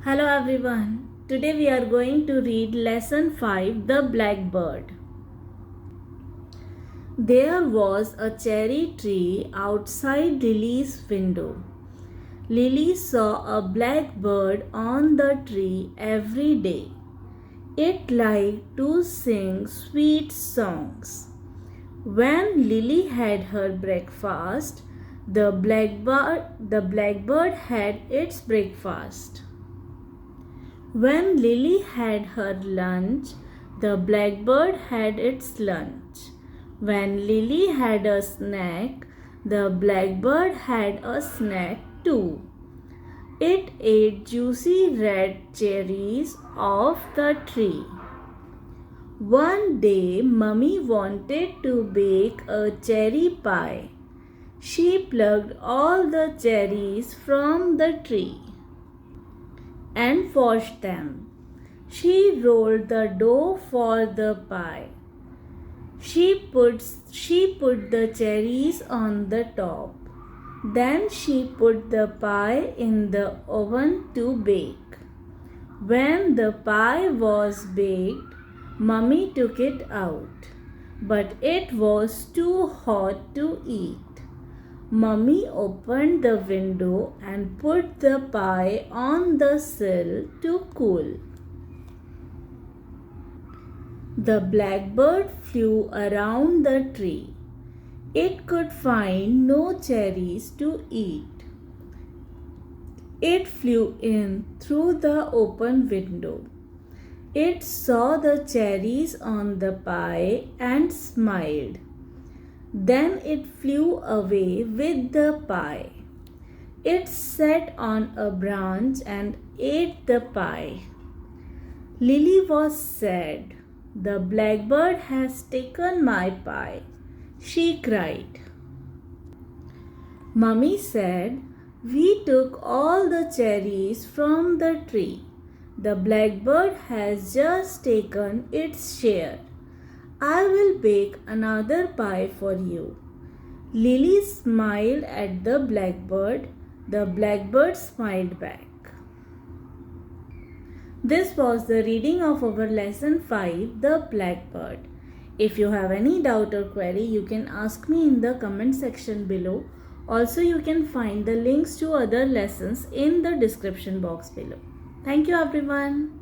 Hello everyone. Today we are going to read lesson 5, The Blackbird. There was a cherry tree outside Lily's window. Lily saw a blackbird on the tree every day. It liked to sing sweet songs. When Lily had her breakfast, the blackbird had its breakfast. When Lily had her lunch, the blackbird had its lunch. When Lily had a snack, the blackbird had a snack too. It ate juicy red cherries off the tree. One day, Mummy wanted to bake a cherry pie. She plucked all the cherries from the tree and washed them. She rolled the dough for the pie. She put the cherries on the top. Then she put the pie in the oven to bake. When the pie was baked, Mummy took it out, but it was too hot to eat. Mummy opened the window and put the pie on the sill to cool. The blackbird flew around the tree. It could find no cherries to eat. It flew in through the open window. It saw the cherries on the pie and smiled. Then it flew away with the pie. It sat on a branch and ate the pie. Lily was sad. The blackbird has taken my pie, she cried. Mummy said, we took all the cherries from the tree. The blackbird has just taken its share. I will bake another pie for you. Lily smiled at the blackbird. The blackbird smiled back. This was the reading of our lesson 5, The Blackbird. If you have any doubt or query, you can ask me in the comment section below. Also, you can find the links to other lessons in the description box below. Thank you everyone.